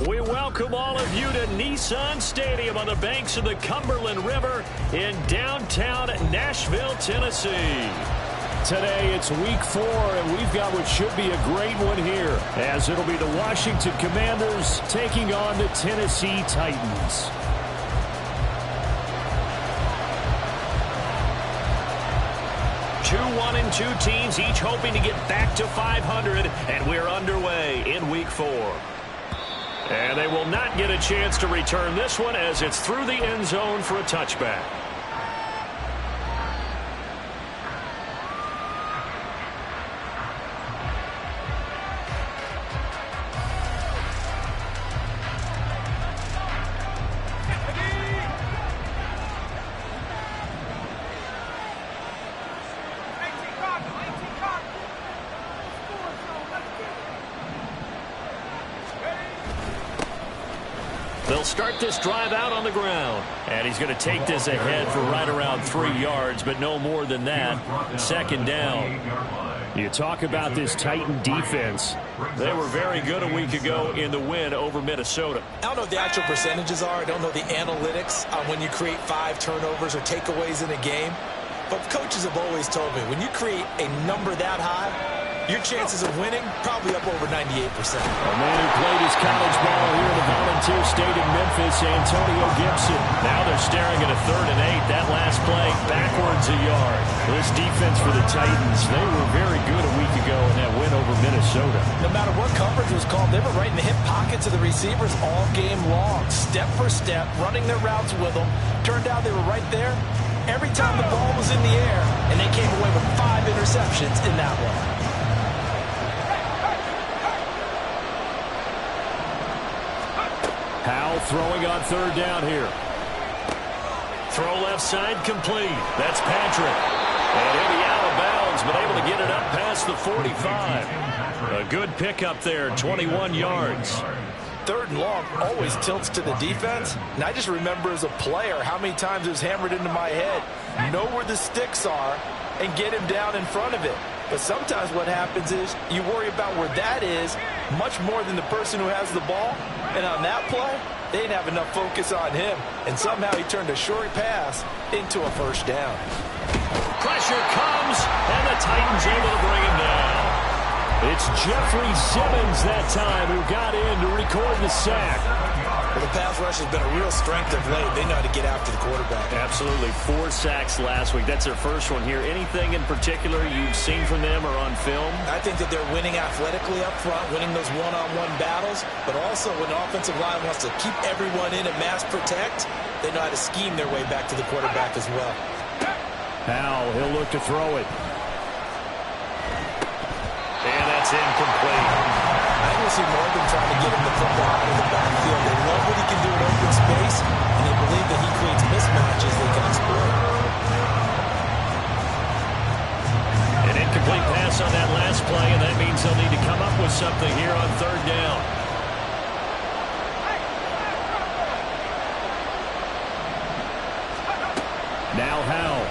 We welcome all of you to Nissan Stadium on the banks of the Cumberland River in downtown Nashville, Tennessee. Today it's week 4, and we've got what should be a great one here, as it'll be the Washington Commanders taking on the Tennessee Titans. Two 1-2 teams, each hoping to get back to 500, and we're underway in week 4. And they will not get a chance to return this one, as it's through the end zone for a touchback. They'll start this drive out on the ground. And he's going to take this ahead for right around 3 yards, but no more than that. Second down. You talk about this Titan defense. They were very good a week ago in the win over Minnesota. I don't know what the actual percentages are. I don't know the analytics on when you create 5 turnovers or takeaways in a game. But coaches have always told me, when you create a number that high, your chances of winning probably up over 98%. A man who played his college ball here in the Volunteer State of Memphis, Antonio Gibson. Now they're staring at a 3rd and 8. That last play, backwards a yard. This defense for the Titans, they were very good a week ago in that win over Minnesota. No matter what coverage was called, they were right in the hip pockets of the receivers all game long. Step for step, running their routes with them. Turned out they were right there every time the ball was in the air, and they came away with 5 interceptions in that one. Howell throwing on 3rd down here. Throw left side complete. That's Patrick. And he'll be out of bounds, but able to get it up past the 45. A good pickup there, 21 yards. 3rd and long always tilts to the defense. And I just remember as a player how many times it was hammered into my head. Know where the sticks are and get him down in front of it. But sometimes what happens is you worry about where that is much more than the person who has the ball. And on that play, they didn't have enough focus on him. And somehow he turned a short pass into a 1st down. Pressure comes, and the Titans able to bring him down. It's Jeffrey Simmons that time who got in to record the sack. Well, the pass rush has been a real strength of late. They know how to get after the quarterback. Absolutely. 4 sacks last week. That's their first one here. Anything in particular you've seen from them or on film? I think that they're winning athletically up front, winning those one-on-one battles, but also when the offensive line wants to keep everyone in and mass protect, they know how to scheme their way back to the quarterback as well. Howell, he'll look to throw it. And that's incomplete. I think we'll see Morgan trying to get him the football out of the backfield. They love what he can do in open space, and they believe that he creates mismatches they can exploit. An incomplete pass on that last play, and that means they'll need to come up with something here on 3rd down. Now Howell.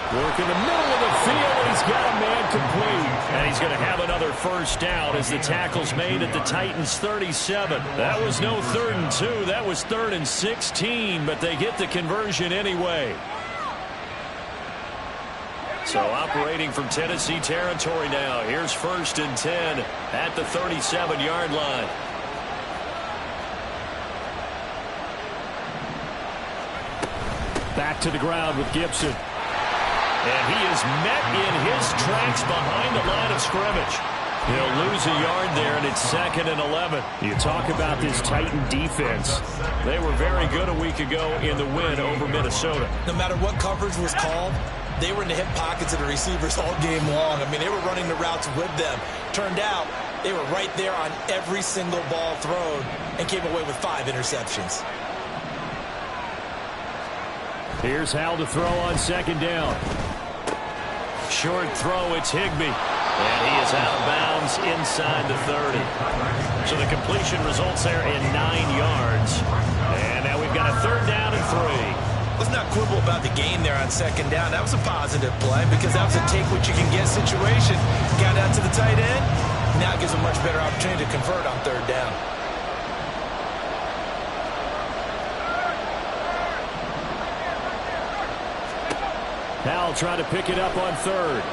Work in the middle of the field, and he's got a man complete. And he's going to have another 1st down as the tackle's made at the Titans' 37. That was no 3rd and 2. That was 3rd and 16, but they get the conversion anyway. So operating from Tennessee territory now. Here's 1st and 10 at the 37-yard line. Back to the ground with Gibson. And he is met in his tracks behind the line of scrimmage. He'll lose a yard there, and it's 2nd and 11. You talk about this Titan defense. They were very good a week ago in the win over Minnesota. No matter what coverage was called, they were in the hip pockets of the receivers all game long. I mean, they were running the routes with them. Turned out they were right there on every single ball thrown and came away with 5 interceptions. Here's Howell to throw on 2nd down. Short throw, it's Higbee. And he is out of bounds inside the 30. So the completion results there in 9 yards. And now we've got a 3rd down and 3. Let's not quibble about the gain there on 2nd down. That was a positive play because that was a take what you can get situation. Got out to the tight end, Now it gives a much better opportunity to convert on third down. Powell trying to pick it up on third.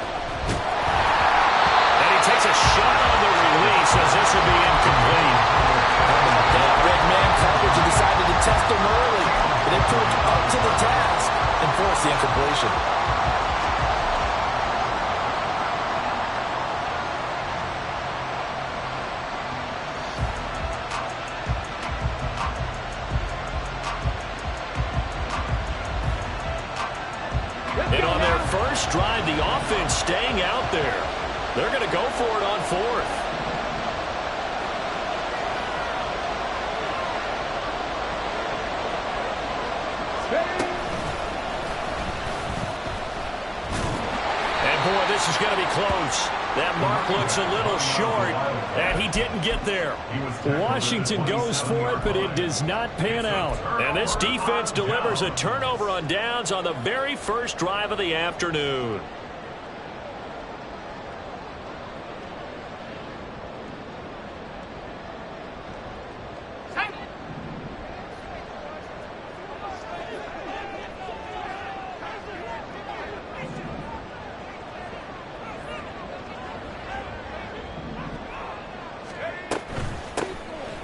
And he takes a shot on the release as this will be incomplete. That red man coverage and decided to test him early. But they proved up to the task and forced the incompletion. And on their first drive, the offense staying out there. They're going to go for it on fourth. And boy, this is going to be close. That mark looks a little short, and he didn't get there. Washington goes for it, but it does not pan out. And this defense delivers a turnover on downs on the very first drive of the afternoon.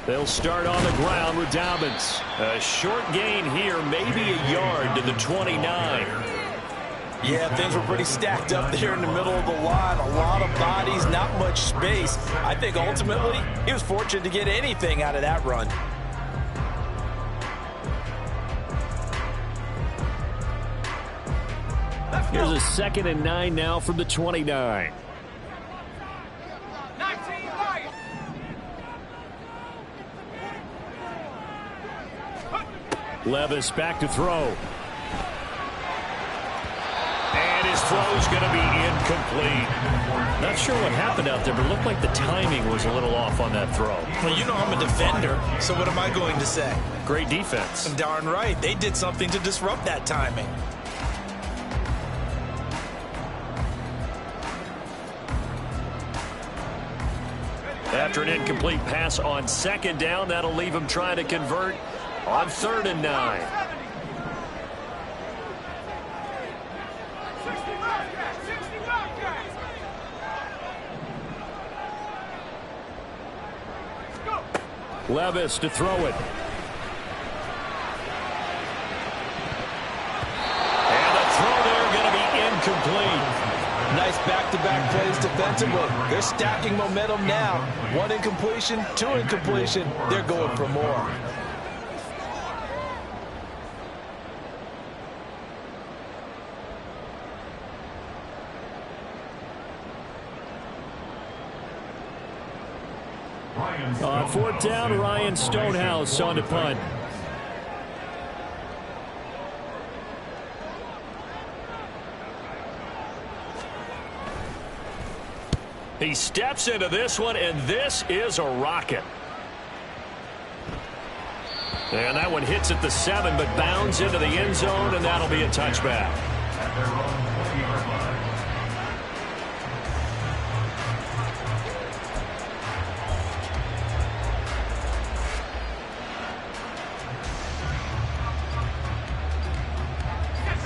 They'll start on the ground with Dobbins. A short gain here, maybe a yard to the 29. Yeah, things were pretty stacked up there in the middle of the line. A lot of bodies, not much space. I think ultimately he was fortunate to get anything out of that run. Here's a 2nd and 9 now from the 29. Levis back to throw. And his throw is going to be incomplete. Not sure what happened out there, but it looked like the timing was a little off on that throw. Well, you know I'm a defender, so what am I going to say? Great defense. Darn right. They did something to disrupt that timing. After an incomplete pass on 2nd down, that'll leave him trying to convert on 3rd and 9. Levis to throw it. And the throw there going to be incomplete. Nice back-to-back plays defensively. They're stacking momentum now. 1 incompletion, 2 incompletion. They're going for more. On 4th down, Ryan Stonehouse on the punt. He steps into this one, and this is a rocket. And that one hits at the 7, but bounds into the end zone, and that'll be a touchback.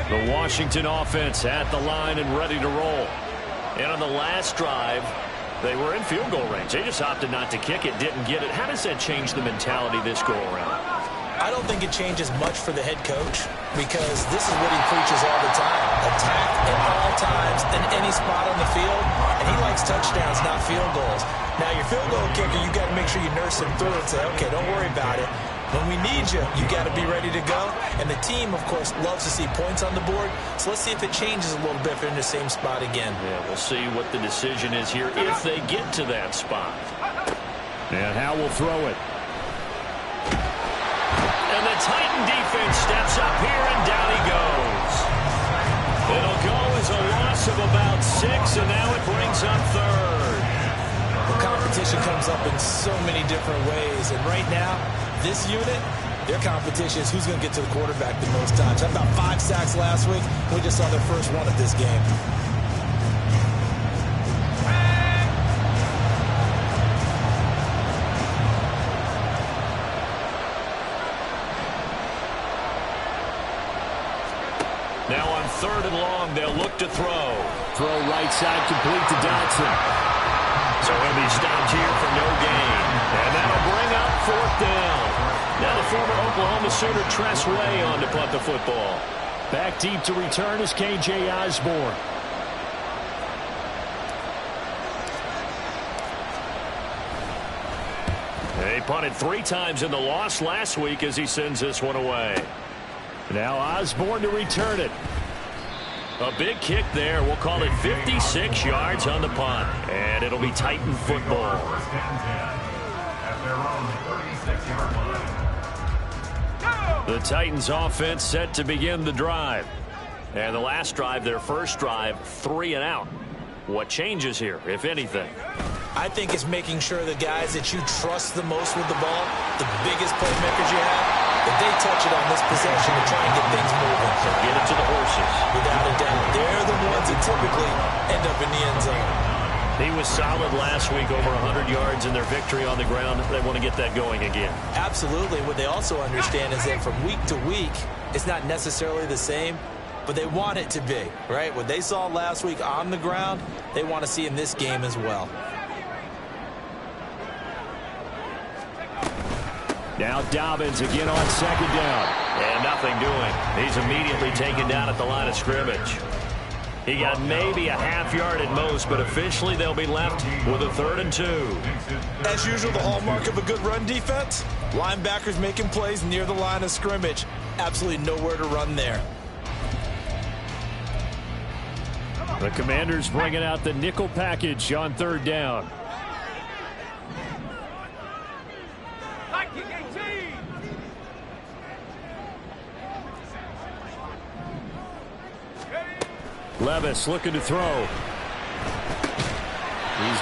The Washington offense at the line and ready to roll. And on the last drive, they were in field goal range. They just opted not to kick it, didn't get it. How does that change the mentality this go around? I don't think it changes much for the head coach because this is what he preaches all the time. Attack at all times in any spot on the field, and he likes touchdowns, not field goals. Now, your field goal kicker, you got to make sure you nurse him through and say, okay, don't worry about it. When we need you, you got to be ready to go. And the team, of course, loves to see points on the board. So let's see if it changes a little bit if they're in the same spot again. Yeah, we'll see what the decision is here if they get to that spot. And Howe will throw it. And the Titan defense steps up here, and down he goes. It'll go as a loss of about 6, and now it brings up 3rd. The competition comes up in so many different ways. And right now, this unit, their competition is who's going to get to the quarterback the most times. Had about 5 sacks last week. We just saw their first one of this game. Now on 3rd and long, they'll look to throw. Throw right side complete to Dotson. So he'll be stopped here for no gain. And that'll bring up 4th down. Now the former Oklahoma Sooner Tress Way on to punt the football. Back deep to return is K.J. Osborne. They punted 3 times in the loss last week as he sends this one away. Now Osborne to return it. A big kick there. We'll call it 56 yards on the punt. And it'll be Titan football. The Titans offense set to begin the drive. And the last drive, their first drive, 3 and out. What changes here, if anything? I think it's making sure the guys that you trust the most with the ball, the biggest playmakers you have, that they touch it on this possession to try and get things moving. So get it to the horses. Without a doubt. They're the ones that typically end up in the end zone. He was solid last week, over 100 yards in their victory on the ground. They want to get that going again. Absolutely. What they also understand is that from week to week, it's not necessarily the same, but they want it to be, right? What they saw last week on the ground, they want to see in this game as well. Now Dobbins again on 2nd down. And nothing doing. He's immediately taken down at the line of scrimmage. He got maybe a half yard at most, but officially they'll be left with a 3rd and 2. As usual, the hallmark of a good run defense, linebackers making plays near the line of scrimmage. Absolutely nowhere to run there. The Commanders bringing out the nickel package on 3rd down. Levis looking to throw. He's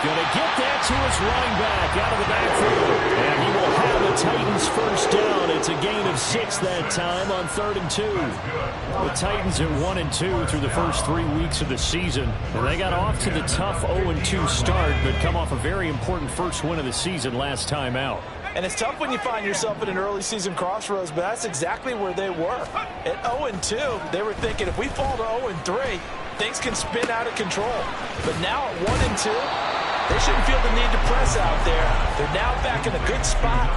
going to get that to his running back out of the backfield. And he will have the Titans first down. It's a gain of 6 that time on 3rd and 2. The Titans are 1 and 2 through the first 3 weeks of the season. And they got off to the tough 0-2 start, but come off a very important first win of the season last time out. And it's tough when you find yourself at an early season crossroads, but that's exactly where they were. At 0-2, they were thinking if we fall to 0-3, things can spin out of control. But now at 1-2, they shouldn't feel the need to press out there. They're now back in a good spot,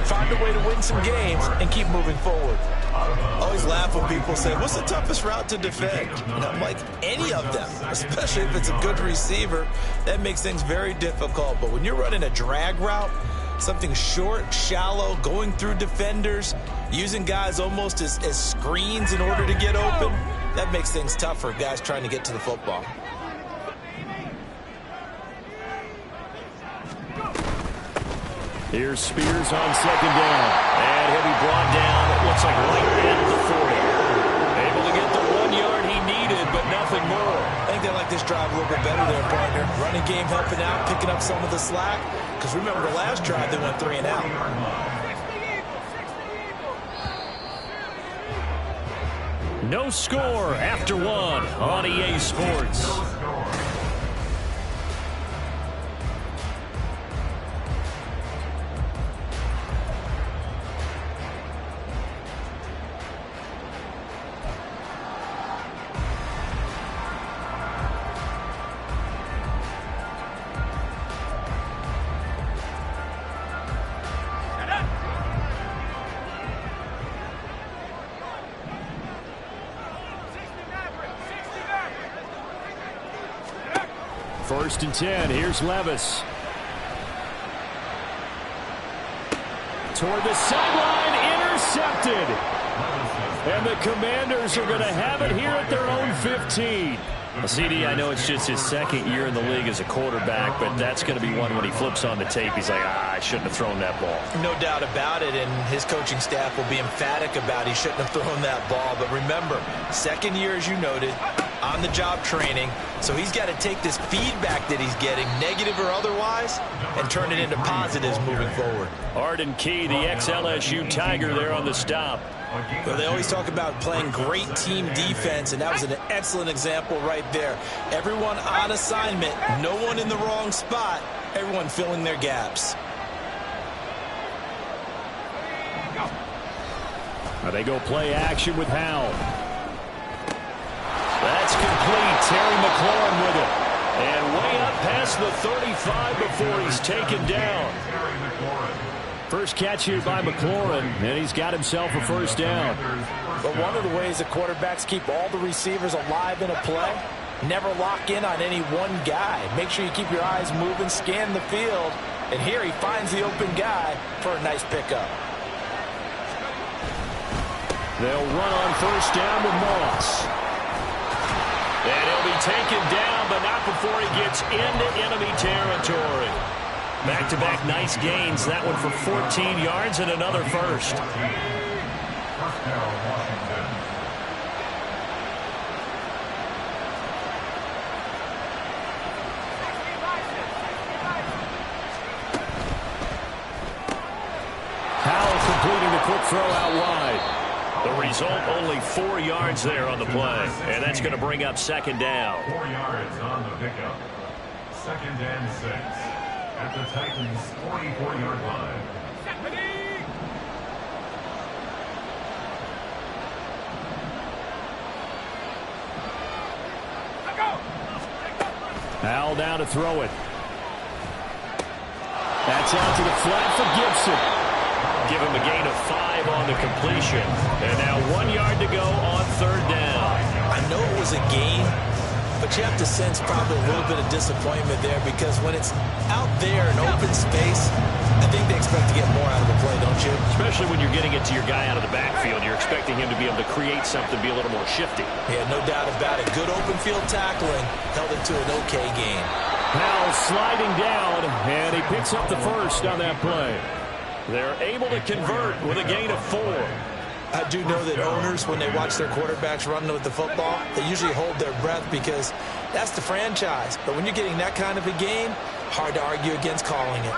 find a way to win some games, and keep moving forward. I always laugh when people say, what's the toughest route to defend? And I'm like, any of them, especially if it's a good receiver. That makes things very difficult. But when you're running a drag route, something short, shallow, going through defenders, using guys almost as screens in order to get open, that makes things tough for guys trying to get to the football. Here's Spears on 2nd down. And he'll be brought down, it looks like right at the 40. Able to get the 1 yard he needed, but nothing more. I think they like this drive a little bit better there, partner. Running game helping out, picking up some of the slack. Because remember the last drive, they went 3 and out. No score after 1 on EA Sports. First and 10. Here's Levis. Toward the sideline, intercepted. And the Commanders are going to have it here at their own 15. Well, CD, I know it's just his 2nd year in the league as a quarterback, but that's going to be one when he flips on the tape. He's like, I shouldn't have thrown that ball. No doubt about it, and his coaching staff will be emphatic about he shouldn't have thrown that ball. But remember, 2nd year, as you noted, on-the-job training, so he's got to take this feedback that he's getting, negative or otherwise, and turn it into positives moving forward. Arden Key, the ex-LSU Tiger, there on the stop. Well, they always talk about playing great team defense, and that was an excellent example right there. Everyone on assignment, no one in the wrong spot, everyone filling their gaps. Now they go play action with Howell. Terry McLaurin with it. And way up past the 35 before he's taken down. First catch here by McLaurin, and he's got himself a first down. But one of the ways the quarterbacks keep all the receivers alive in a play, never lock in on any one guy. Make sure you keep your eyes moving, scan the field, and here he finds the open guy for a nice pickup. They'll run on first down with Moss. And he'll be taken down, but not before he gets into enemy territory. Back-to-back nice gains. That one for 14 yards and another first. Howell completing the quick throw out wide. The result, only 4 yards there on the play. And that's going to bring up second down. 4 yards on the pickup. 2nd and 6 at the Titans' 44-yard line. Howell down to throw it. That's out to the flat for Gibson. Give him a gain of 5 on the completion. And now 1 yard to go on third down. I know it was a gain, but you have to sense probably a little bit of disappointment there because when it's out there in open space, I think they expect to get more out of the play, don't you? Especially when you're getting it to your guy out of the backfield. You're expecting him to be able to create something, be a little more shifty. Yeah, no doubt about it. Good open field tackling held it to an okay gain. Howell sliding down, and he picks up the first on that play. They're able to convert with a gain of 4. I do know that owners, when they watch their quarterbacks running with the football, they usually hold their breath because that's the franchise. But when you're getting that kind of a gain, hard to argue against calling it.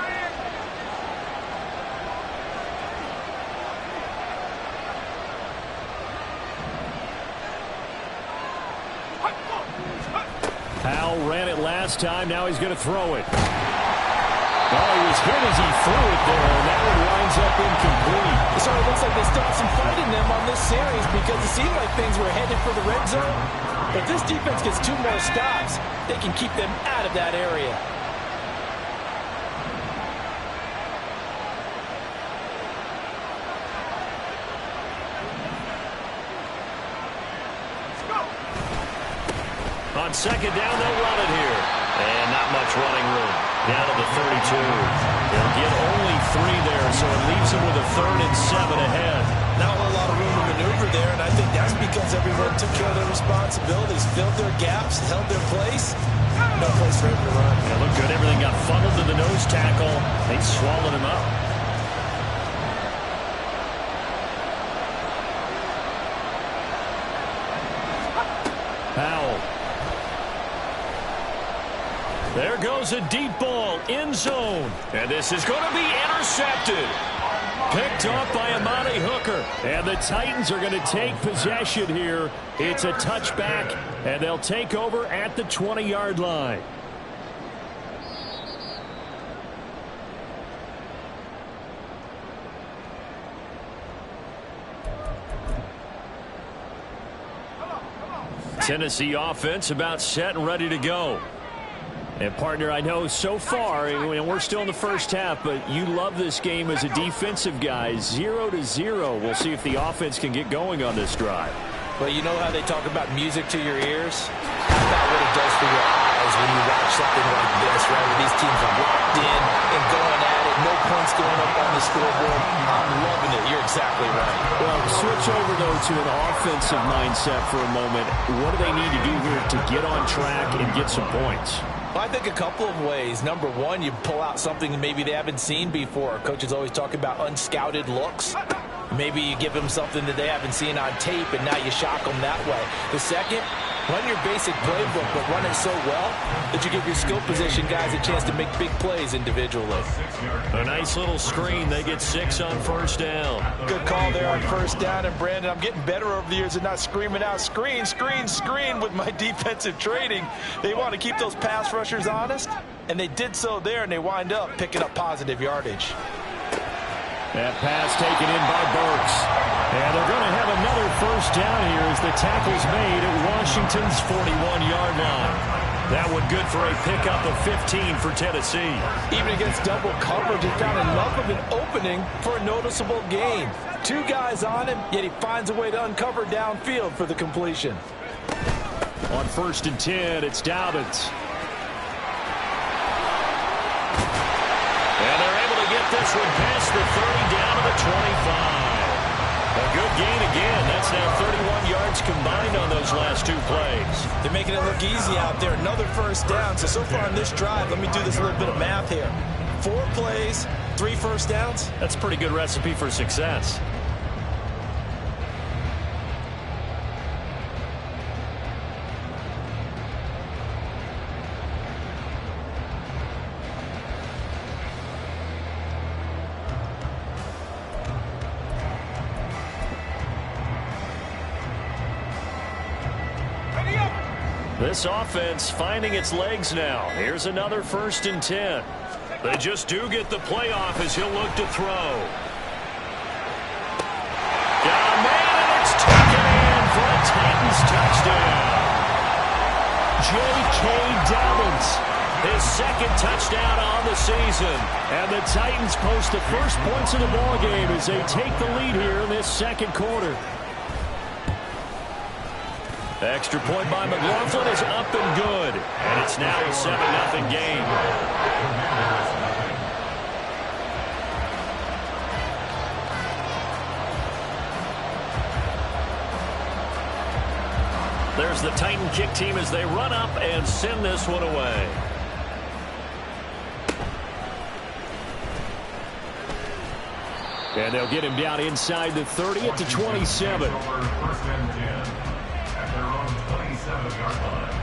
Howell ran it last time. Now he's going to throw it. Oh, he was hit as he threw it there, and that one winds up incomplete. So it looks like they still have some fight in them on this series because it seemed like things were headed for the red zone. But if this defense gets 2 more stops, they can keep them out of that area. On second down, they'll run it here. And not much running room. Down to the 32. They'll get only 3 there, so it leaves them with a 3rd and 7 ahead. Not a lot of room to maneuver there, and I think that's because everyone took care of their responsibilities, filled their gaps, held their place. No place for him to run. Yeah, looked good. Everything got funneled to the nose tackle. They swallowed him up. Howell. There goes a deep ball, end zone. And this is going to be intercepted. Picked off by Amani Hooker. And the Titans are going to take possession here. It's a touchback, and they'll take over at the 20-yard line. Tennessee offense about set and ready to go. And, partner, I know so far, and we're still in the first half, but you love this game as a defensive guy. 0-0. We'll see if the offense can get going on this drive. Well, you know how they talk about music to your ears? How about what it does for your eyes when you watch something like this, right? Where these teams are locked in and going at it. No points going up on the scoreboard. I'm loving it. You're exactly right. Well, switch over, though, to an offensive mindset for a moment. What do they need to do here to get on track and get some points? Well, I think a couple of ways. Number one, you pull out something that maybe they haven't seen before. Coaches always talk about unscouted looks. Maybe you give them something that they haven't seen on tape, and now you shock them that way. The second, run your basic playbook, but run it so well that you give your skill position guys a chance to make big plays individually. A nice little screen. They get 6 on first down. Good call there on first down. And, Brandon, I'm getting better over the years at not screaming out, screen, screen, screen with my defensive training. They want to keep those pass rushers honest, and they did so there, and they wind up picking up positive yardage. That pass taken in by Burks. And they're going to have another first down here as the tackle's made at Washington's 41-yard line. That one good for a pickup of 15 for Tennessee. Even against double coverage, he found enough of an opening for a noticeable gain. Two guys on him, yet he finds a way to uncover downfield for the completion. On 1st and 10, it's Dobbins. And they're able to get this one past the 30 down to the 25. A good gain again. That's now 31 yards combined on those last two plays. They're making it look easy out there. Another first down. So far on this drive, let me do this little bit of math here. 4 plays, 3 first downs. That's a pretty good recipe for success. This offense finding its legs now. Here's another 1st and 10. They just do get the playoff as he'll look to throw. Got a man, and it's taken in for a Titans touchdown. J.K. Dobbins, his 2nd touchdown on the season. And the Titans post the first points of the ballgame as they take the lead here in this 2nd quarter. Extra point by McLaughlin is up and good. And it's now a 7-0 game. There's the Titan kick team as they run up and send this one away. And they'll get him down inside the 30 at the 27. Their own 27-yard line.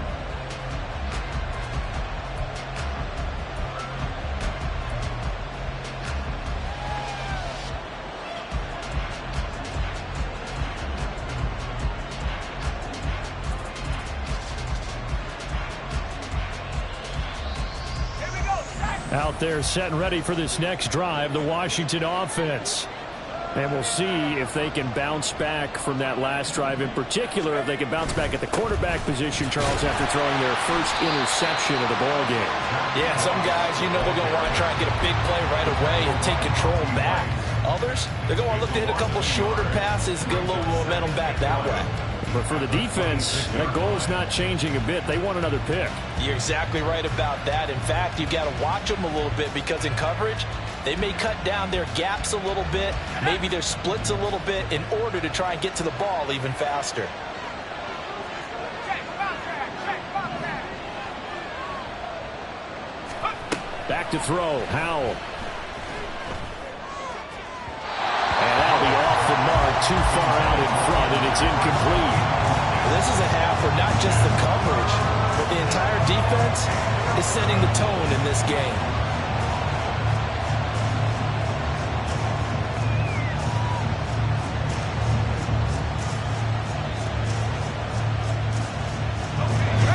Out there set and ready for this next drive, the Washington offense. And we'll see if they can bounce back from that last drive, in particular, if they can bounce back at the quarterback position, Charles, after throwing their first interception of the ballgame. Yeah, some guys, you know they're going to want to try and get a big play right away and take control back. Others, they're going to look to hit a couple shorter passes, get a little momentum back that way. But for the defense, that goal's not changing a bit. They want another pick. You're exactly right about that. In fact, you've got to watch them a little bit because in coverage, they may cut down their gaps a little bit, maybe their splits a little bit in order to try and get to the ball even faster. Back to throw, Howell. And that'll be off the mark, too far out in front, and it's incomplete. This is a half where not just the coverage, but the entire defense is setting the tone in this game.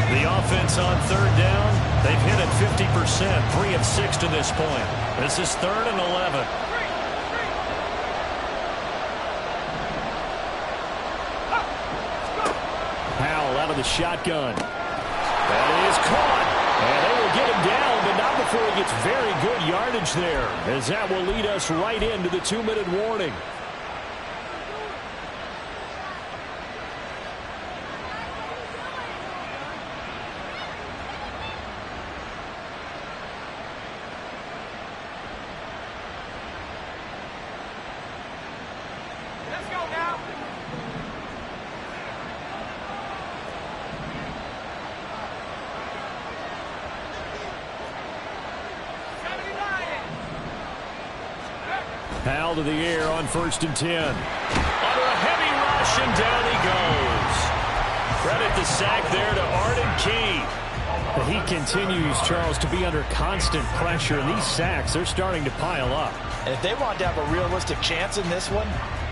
The offense on 3rd down, they've hit it 50%, 3 of 6 to this point. This is 3rd and 11. Howell out of the shotgun. That is caught. And they will get him down, but not before he gets very good yardage there, as that will lead us right into the 2-minute warning. Howell to the air on 1st and 10. Under a heavy rush, and down he goes. Credit the sack there to Arden Key. But he continues, Charles, to be under constant pressure. And these sacks, they're starting to pile up. And if they want to have a realistic chance in this one,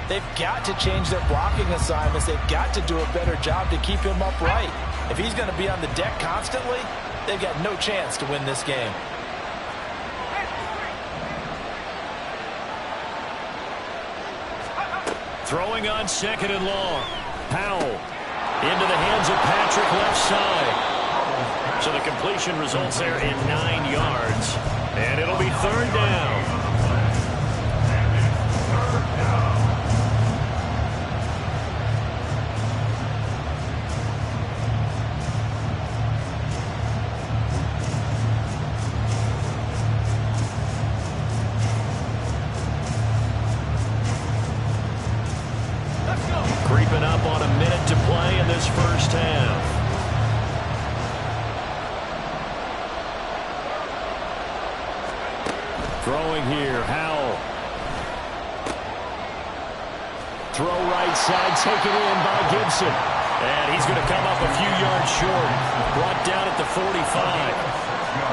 they've got to change their blocking assignments. They've got to do a better job to keep him upright. If he's going to be on the deck constantly, they've got no chance to win this game. Throwing on second and long. Howell into the hands of Patrick left side. So the completion results there in 9 yards. And it'll be third down. Creeping up on a minute to play in this first half. Throwing here, Howell. Throw right side, taken in by Gibson. And he's going to come up a few yards short. Brought down at the 45.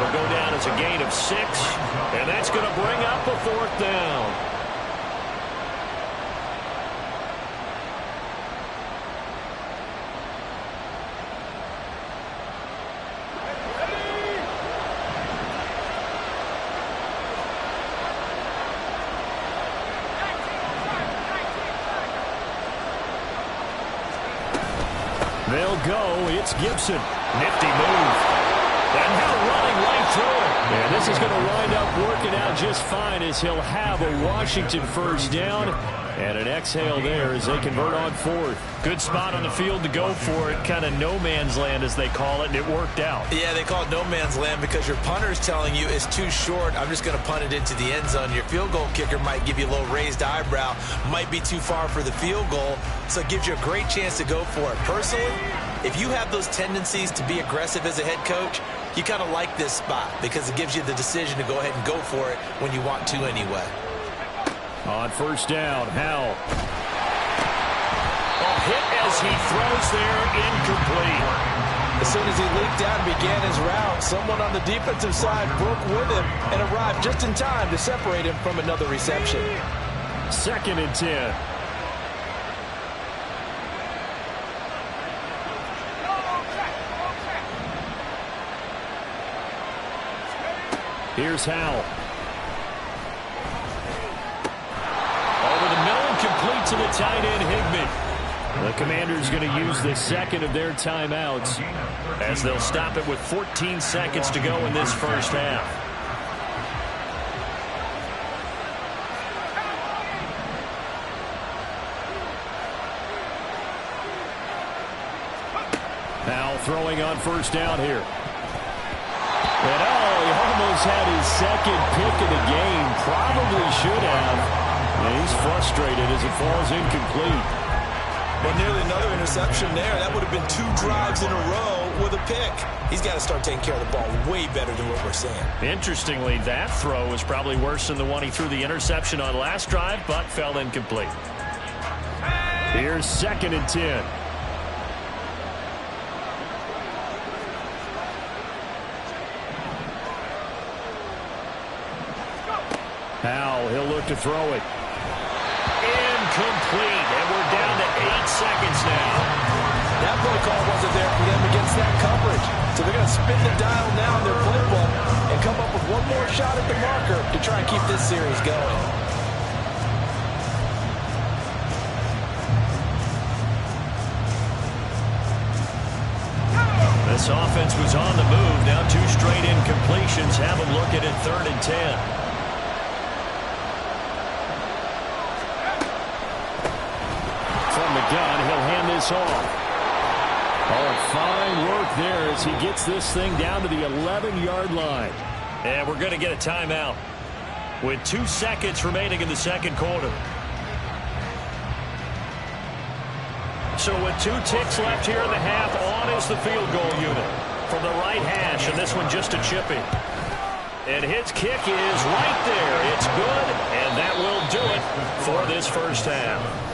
Will go down as a gain of 6. And that's going to bring up a fourth down. They'll go. It's Gibson. Nifty move. And now running right through it. And this is going to wind up working out just fine as he'll have a Washington first down. And an exhale there as they convert on fourth. Good spot on the field to go for it. Kind of no man's land, as they call it, and it worked out. Yeah, they call it no man's land because your punter's telling you it's too short. I'm just going to punt it into the end zone. Your field goal kicker might give you a little raised eyebrow. Might be too far for the field goal, so it gives you a great chance to go for it. Personally, if you have those tendencies to be aggressive as a head coach, you kind of like this spot because it gives you the decision to go ahead and go for it when you want to anyway. On first down, Howell. A hit as he throws there, incomplete. As soon as he leaped out and began his route, someone on the defensive side broke with him and arrived just in time to separate him from another reception. 2nd and 10. Here's Howell. Over the middle and complete to the tight end, Higbee. The Commanders going to use the second of their timeouts as they'll stop it with 14 seconds to go in this first half. Now throwing on first down here. And he almost had his second pick of the game. Probably should have. And he's frustrated as it falls incomplete. Well, nearly another interception there. That would have been 2 drives in a row with a pick. He's got to start taking care of the ball way better than what we're seeing. Interestingly, that throw was probably worse than the one he threw the interception on last drive, but fell incomplete. Here's 2nd and 10. Howell, he'll look to throw it. Incomplete, and we're down to 8 seconds now. That play call wasn't there for them against that coverage. So they're going to spin the dial now in their playbook and come up with one more shot at the marker to try and keep this series going. This offense was on the move. Now 2 straight incompletions have them looking at 3rd and 10. Gun, he'll hand this off. Oh, fine work there as he gets this thing down to the 11-yard line. And we're going to get a timeout with 2 seconds remaining in the second quarter. So with 2 ticks left here in the half, on is the field goal unit from the right hash, and this one just a chipping. And his kick is right there. It's good, and that will do it for this first half.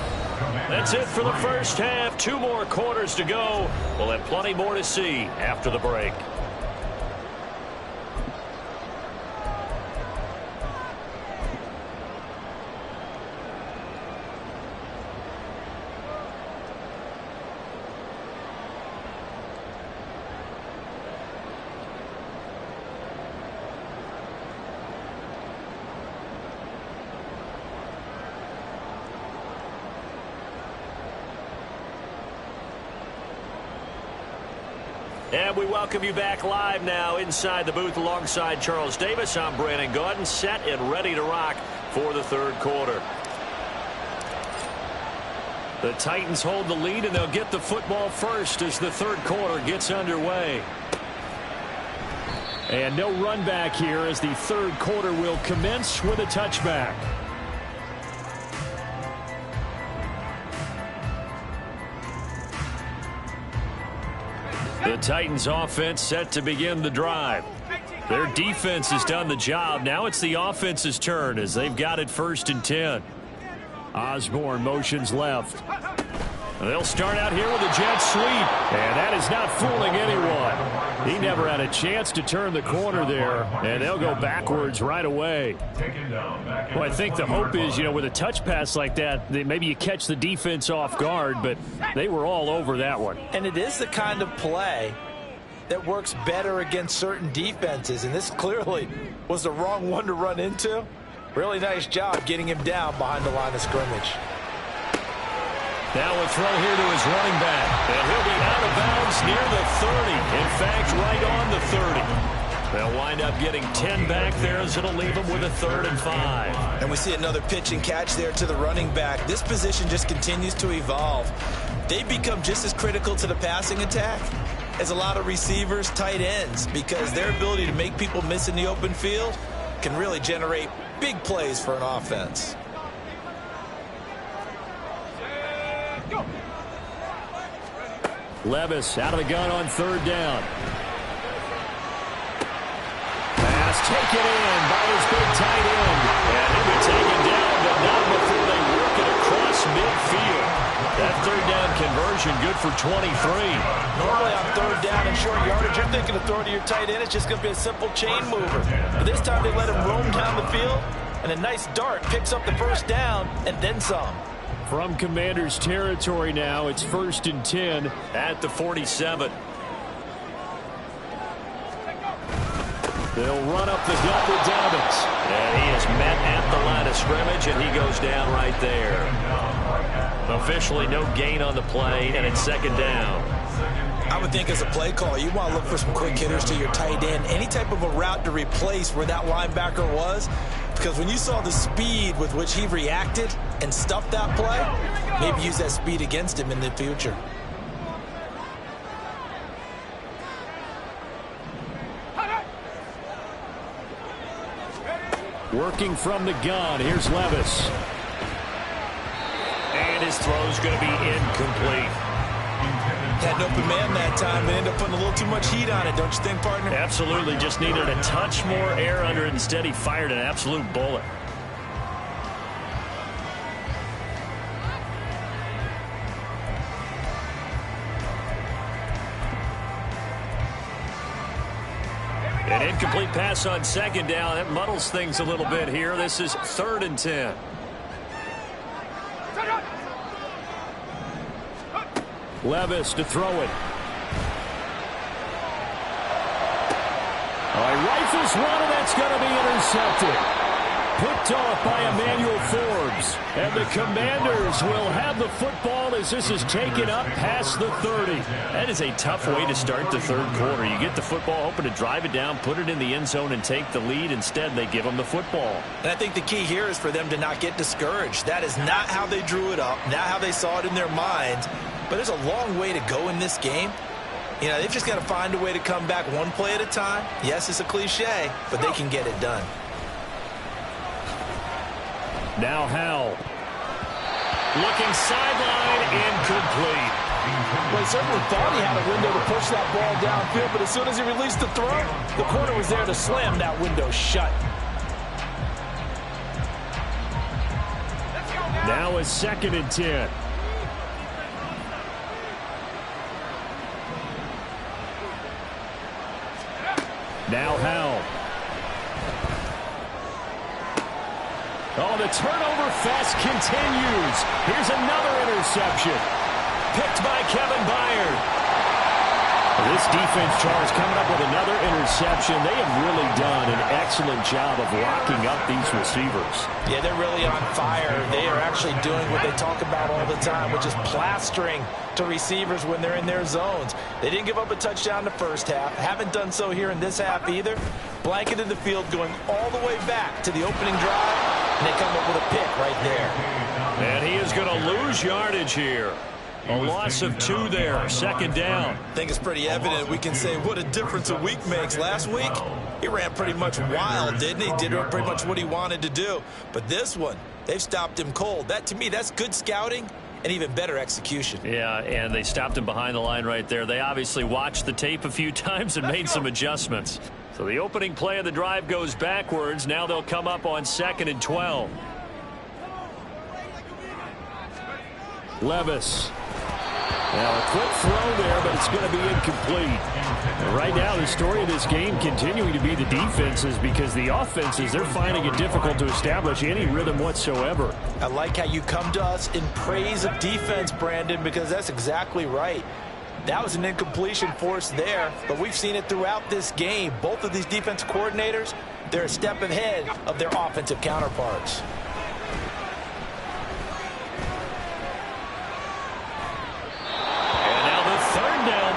That's it for the first half. 2 more quarters to go. We'll have plenty more to see after the break. And we welcome you back live now inside the booth alongside Charles Davis. I'm Brandon Gaudin, set and ready to rock for the third quarter. The Titans hold the lead, and they'll get the football first as the third quarter gets underway. And no run back here as the third quarter will commence with a touchback. The Titans offense set to begin the drive. Their defense has done the job. Now it's the offense's turn as they've got it 1st and 10. Osborne motions left. They'll start out here with a jet sweep, and that is not fooling anyone. He never had a chance to turn the corner there, and they'll go backwards right away. Well, I think the hope is, with a touch pass like that, maybe you catch the defense off guard, but they were all over that one. And it is the kind of play that works better against certain defenses, and this clearly was the wrong one to run into. Really nice job getting him down behind the line of scrimmage. Now a throw here to his running back. And he'll be out of bounds near the 30. In fact, right on the 30. They'll wind up getting 10 back there as it'll leave them with a 3rd and 5. And we see another pitch and catch there to the running back. This position just continues to evolve. They become just as critical to the passing attack as a lot of receivers, tight ends, because their ability to make people miss in the open field can really generate big plays for an offense. Levis out of the gun on 3rd down. Pass taken in by his big tight end. And he'll be taken down, but not before they work it across midfield. That 3rd down conversion good for 23. Normally on 3rd down and short yardage, you're thinking of throwing to your tight end. It's just going to be a simple chain mover. But this time they let him roam down the field, and a nice dart picks up the 1st down and then some. From Commanders territory now, it's 1st and 10 at the 47. They'll run up the gut with Dobbins. And he is met at the line of scrimmage, and he goes down right there. Officially no gain on the play, and it's 2nd down. I would think as a play call, you want to look for some quick hitters to your tight end. Any type of a route to replace where that linebacker was. Because when you saw the speed with which he reacted and stuffed that play, maybe use that speed against him in the future. Working from the gun, here's Levis. And his throw's going to be incomplete. Had an open man that time, but ended up putting a little too much heat on it, don't you think, partner? Absolutely, just needed a touch more air under it. Instead, he fired an absolute bullet. An incomplete pass on 2nd down. That muddles things a little bit here. This is 3rd and 10. Levis to throw it. All right, rifles one, and that's going to be intercepted. Picked off by Emmanuel Forbes. And the Commanders will have the football as this is taken up past the 30. That is a tough way to start the 3rd quarter. You get the football, hoping to drive it down, put it in the end zone, and take the lead. Instead, they give them the football. And I think the key here is for them to not get discouraged. That is not how they drew it up, not how they saw it in their mind. But there's a long way to go in this game. They've just got to find a way to come back one play at a time. Yes, it's a cliche, but they can get it done. Now Howell. Looking sideline, incomplete. Well, he certainly thought he had a window to push that ball downfield, but as soon as he released the throw, the corner was there to slam that window shut. Now it's 2nd and 10. Now Howell. Oh, the turnover fest continues. Here's another interception. Picked by Kevin Byard. This defense, Charles, coming up with another interception. They have really done an excellent job of locking up these receivers. Yeah, they're really on fire. They are actually doing what they talk about all the time, which is plastering to receivers when they're in their zones. They didn't give up a touchdown in the first half. Haven't done so here in this half either. Blanketed the field going all the way back to the opening drive, and they come up with a pick right there. And he is going to lose yardage here. A loss of 2 there, second down. I think it's pretty evident. We can say what a difference a week makes. Last week, he ran pretty much wild, didn't he? Did pretty much what he wanted to do. But this one, they've stopped him cold. That, to me, that's good scouting and even better execution. Yeah, and they stopped him behind the line right there. They obviously watched the tape a few times and made some adjustments. So the opening play of the drive goes backwards. Now they'll come up on 2nd and 12. Levis. Now a quick throw there, but it's going to be incomplete. And right now the story of this game continuing to be the defenses, because the offenses, they're finding it difficult to establish any rhythm whatsoever. I like how you come to us in praise of defense, Brandon, because that's exactly right. That was an incompletion forced there, but we've seen it throughout this game. Both of these defense coordinators, they're a step ahead of their offensive counterparts.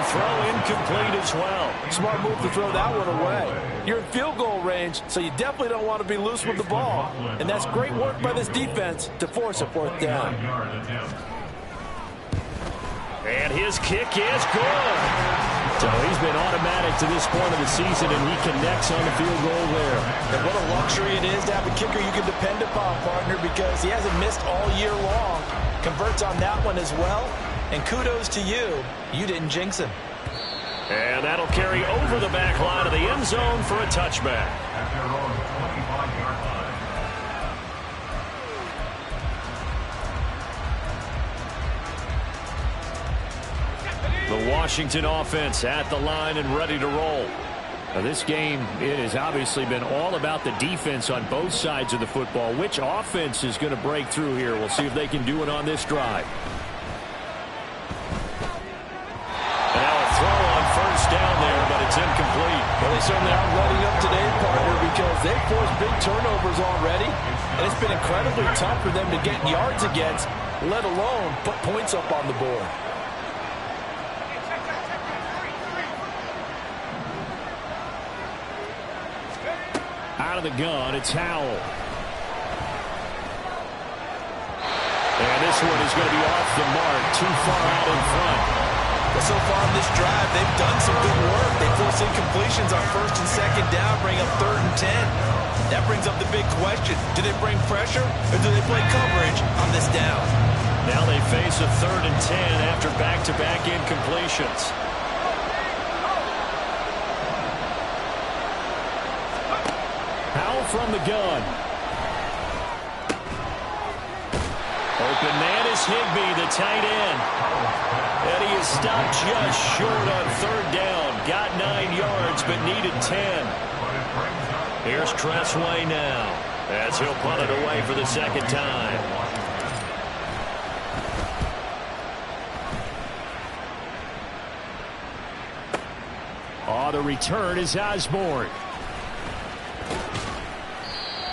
Throw incomplete as well. Smart move to throw that one away. You're in field goal range, so you definitely don't want to be loose with the ball. And that's great work by this defense to force a 4th down. And his kick is good. So he's been automatic to this point of the season, and he connects on the field goal there. And what a luxury it is to have a kicker you can depend upon, partner, because he hasn't missed all year long. Converts on that one as well. And kudos to you. You didn't jinx him. And that'll carry over the back line of the end zone for a touchback. At their own 25-yard line. The Washington offense at the line and ready to roll. Now this game, it has obviously been all about the defense on both sides of the football. Which offense is going to break through here? We'll see if they can do it on this drive. Down there, but it's incomplete. Well, they certainly aren't letting up today, partner, because they've forced big turnovers already, and it's been incredibly tough for them to get yards against, let alone put points up on the board. Out of the gun, it's Howell. And this one is going to be off the mark, too far out in front. But so far in this drive, they've done some good work. They force incompletions on 1st and 2nd down, bring up 3rd and 10. That brings up the big question. Do they bring pressure, or do they play coverage on this down? Now they face a 3rd and 10 after back-to-back incompletions. Howell from the gun. Open man is Higbee, the tight end. And he is stopped just short on 3rd down. Got 9 yards, but needed 10. Here's Tressway now, as he'll punt it away for the 2nd time. Oh, the return is Osborne.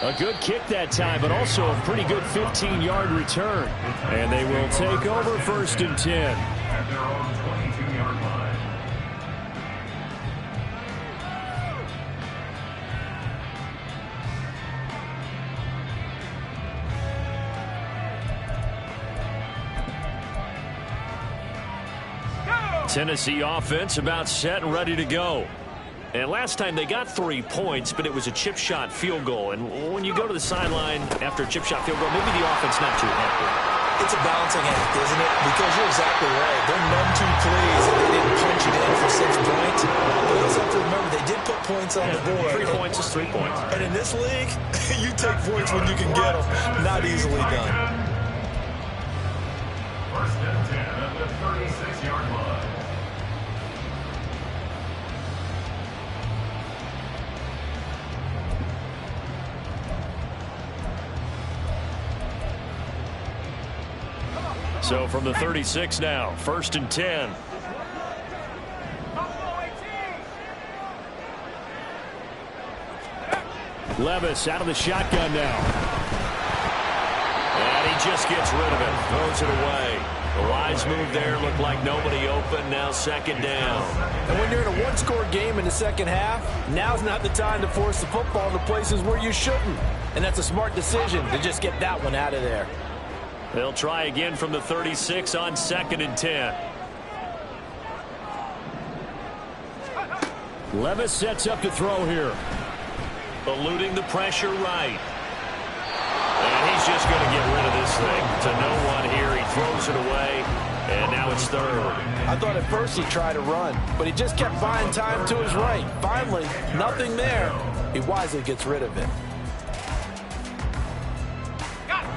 A good kick that time, but also a pretty good 15-yard return. And they will take over 1st and 10. At their own 22-yard line. Tennessee offense about set and ready to go. And last time they got 3 points, but it was a chip shot field goal. And when you go to the sideline after a chip shot field goal, maybe the offense not too happy. It's a balancing act, isn't it? Because you're exactly right. They're none too pleased that they didn't punch it in for 6 points. But you also have to remember they did put points on the board. 3 points is 3 points. And in this league, you take points when you can get them. Not easily done. 1st and 10 at the 36-yard line. So from the 36 now, 1st and 10. Levis out of the shotgun now. And he just gets rid of it. Throws it away. The wise move there. Looked like nobody open. Now second down. And when you're in a one-score game in the second half, now's not the time to force the football into places where you shouldn't. And that's a smart decision to just get that one out of there. They'll try again from the 36 on 2nd and 10. Levis sets up to throw here. Eluding the pressure right. And he's just going to get rid of this thing to no one here. He throws it away, and now it's 3rd. I thought at first he'd try to run, but he just kept buying time to his right. Finally, nothing there. He wisely gets rid of it.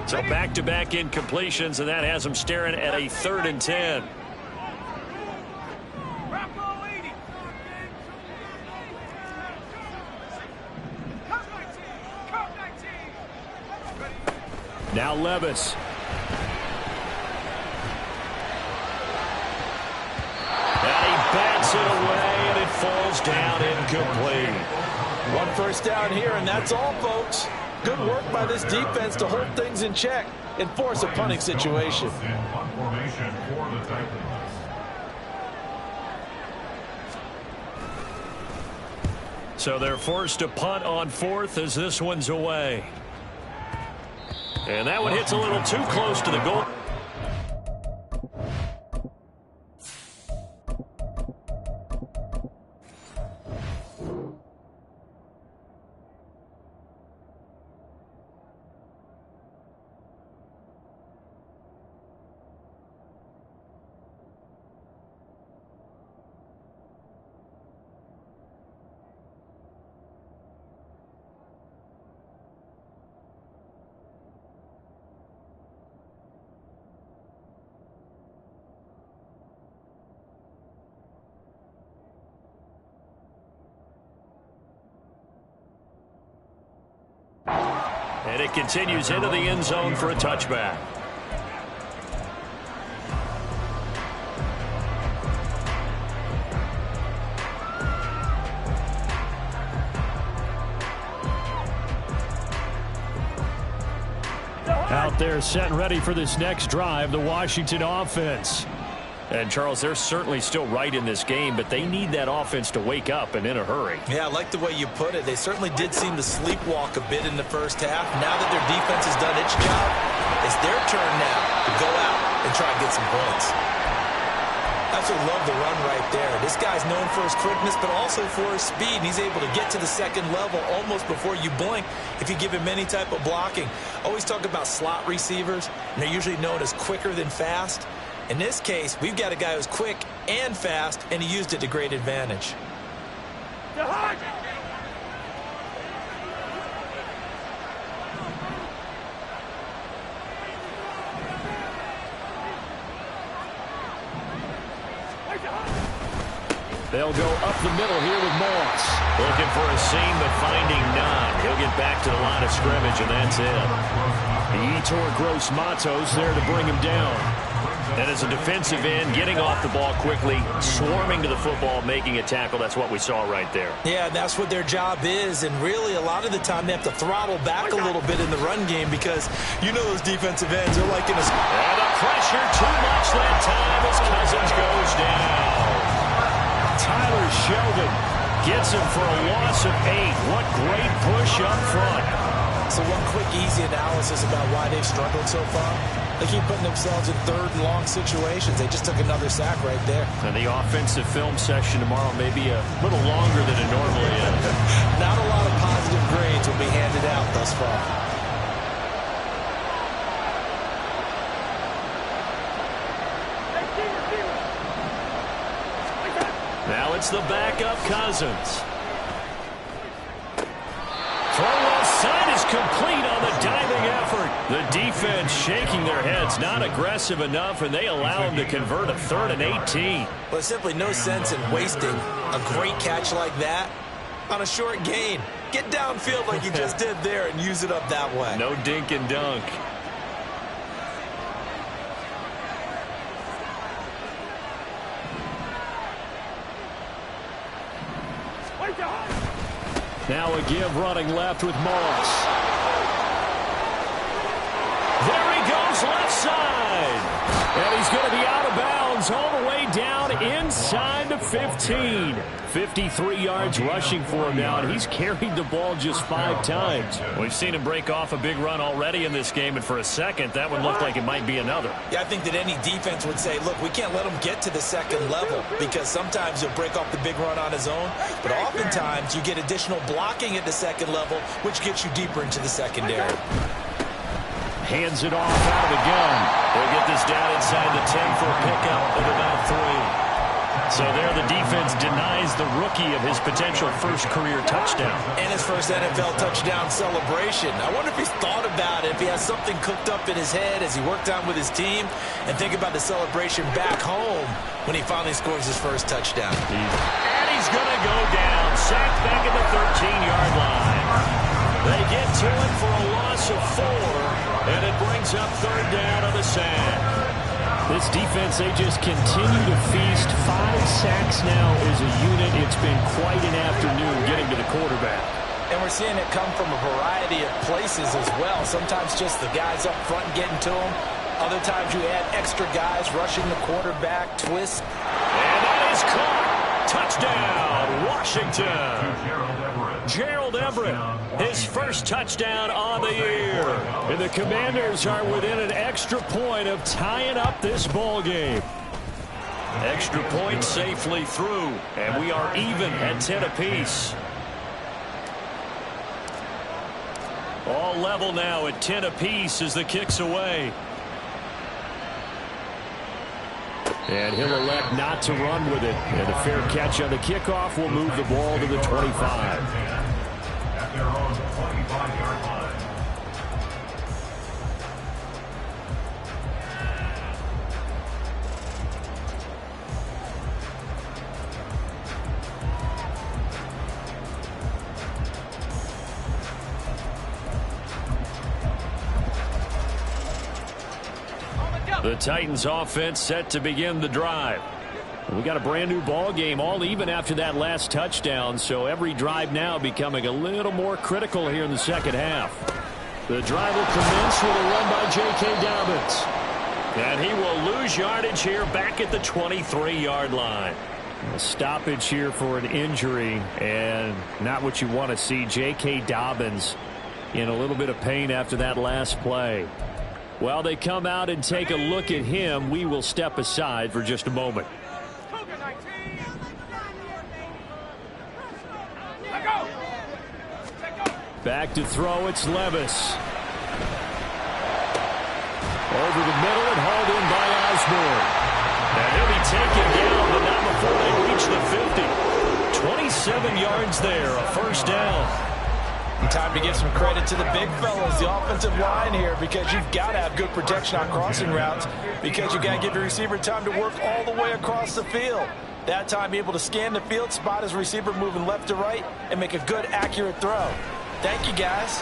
So back-to-back incompletions, and that has him staring at a 3rd and 10. Now Levis. And he bats it away, and it falls down incomplete. One first down here, and that's all, folks. Good work by this defense to hold things in check and force a punting situation. Formation for the Titans. So they're forced to punt on 4th as this one's away. And that one hits a little too close to the goal. And it continues into the end zone for a touchback. Out there set and ready for this next drive, the Washington offense. And, Charles, they're certainly still right in this game, but they need that offense to wake up and in a hurry. Yeah, I like the way you put it. They certainly did seem to sleepwalk a bit in the first half. Now that their defense has done its job, it's their turn now to go out and try and get some points. I absolutely love the run right there. This guy's known for his quickness, but also for his speed. And he's able to get to the second level almost before you blink if you give him any type of blocking. Always talk about slot receivers, and they're usually known as quicker than fast. In this case, we've got a guy who's quick and fast, and he used it to great advantage. They'll go up the middle here with Moss. Looking for a seam, but finding none. He'll get back to the line of scrimmage, and that's it. Yetur Gross-Matos there to bring him down. And as a defensive end, getting off the ball quickly, swarming to the football, making a tackle. That's what we saw right there. Yeah, that's what their job is. And really, a lot of the time, they have to throttle back a little bit in the run game because you know those defensive ends are like in a... And the pressure too much that time as Cousins goes down. Tyler Sheldon gets him for a loss of 8. What great push up front. So one quick, easy analysis about why they've struggled so far. They keep putting themselves in third and long situations. They just took another sack right there. And the offensive film session tomorrow may be a little longer than it normally is. Not a lot of positive grades will be handed out thus far. Now it's the backup Cousins. Throw left side is complete on the diving effort. The defense shaking their heads, not aggressive enough, and they allow him to convert a 3rd and 18. Well, there's simply no sense in wasting a great catch like that on a short gain. Get downfield like you just did there and use it up that way. No dink and dunk. Now a give running left with Moss. There he goes left side. And he's going to be out of bounds all the way down inside the 15. 53 yards rushing for him now, and he's carried the ball just 5 times. We've seen him break off a big run already in this game, and for a second, that one looked like it might be another. Yeah, I think that any defense would say, look, we can't let him get to the second level because sometimes he'll break off the big run on his own, but oftentimes you get additional blocking at the second level, which gets you deeper into the secondary. Hands it off out of the gun. They'll get this down inside the 10 for a pickup of about 3. So there the defense denies the rookie of his potential first career touchdown. And his first NFL touchdown celebration. I wonder if he's thought about it, if he has something cooked up in his head as he worked on with his team, and think about the celebration back home when he finally scores his first touchdown. And he's going to go down. Sacked back at the 13-yard line. They get to it for a loss of 4, and it brings up third down on the sack. This defense, they just continue to feast. 5 sacks now as a unit. It's been quite an afternoon getting to the quarterback. And we're seeing it come from a variety of places as well. Sometimes just the guys up front getting to him. Other times you add extra guys rushing the quarterback, twist. And that is caught. Touchdown, Washington. Gerald Everett, his first touchdown on the year. And the Commanders are within an extra point of tying up this ball game. Extra point safely through, and we are even at 10 apiece. All level now at 10 apiece as the kick's away. And he'll elect not to run with it. And a fair catch on the kickoff will move the ball to the 25. At their own 25-yard line. The Titans offense set to begin the drive. We got a brand new ball game, all even after that last touchdown, so every drive now becoming a little more critical here in the second half. The drive will commence with a run by J.K. Dobbins. And he will lose yardage here back at the 23-yard line. A stoppage here for an injury, and not what you want to see. J.K. Dobbins in a little bit of pain after that last play. While they come out and take a look at him, we will step aside for just a moment. Back to throw, it's Levis. Over the middle and hauled in by Osborne. And he'll be taken down, but not before they reach the 50. 27 yards there, a first down. And time to give some credit to the big fellas, the offensive line here, because you've got to have good protection on crossing routes, because you've got to give your receiver time to work all the way across the field. That time, be able to scan the field, spot his receiver moving left to right, and make a good, accurate throw. Thank you, guys.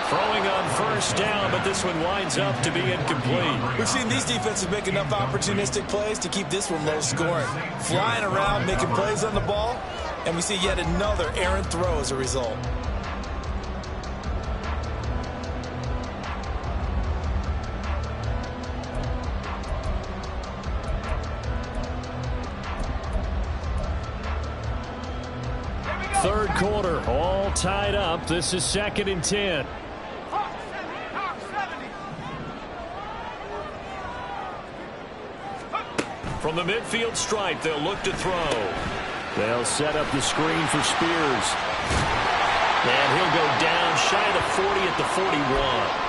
Throwing on first down, but this one winds up to be incomplete. We've seen these defenses make enough opportunistic plays to keep this one low scoring. Flying around, making plays on the ball, and we see yet another errant throw as a result. Third quarter, all tied up. This is 2nd and 10. From the midfield stripe, they'll look to throw. They'll set up the screen for Spears. And he'll go down shy of the 40 at the 41.